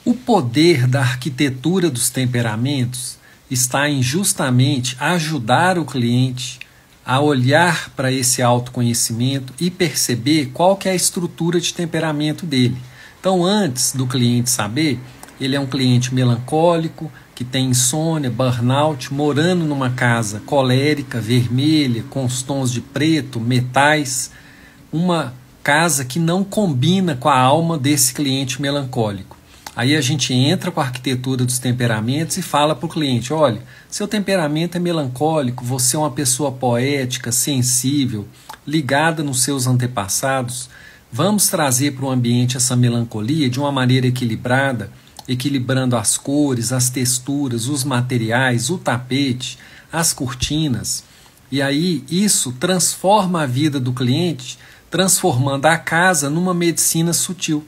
O poder da arquitetura dos temperamentos está em justamente ajudar o cliente a olhar para esse autoconhecimento e perceber qual que é a estrutura de temperamento dele. Então, antes do cliente saber, ele é um cliente melancólico, que tem insônia, burnout, morando numa casa colérica, vermelha, com os tons de preto, metais, uma casa que não combina com a alma desse cliente melancólico. Aí a gente entra com a arquitetura dos temperamentos e fala para o cliente, olha, seu temperamento é melancólico, você é uma pessoa poética, sensível, ligada nos seus antepassados, vamos trazer para o ambiente essa melancolia de uma maneira equilibrada, equilibrando as cores, as texturas, os materiais, o tapete, as cortinas. E aí isso transforma a vida do cliente, transformando a casa numa medicina sutil.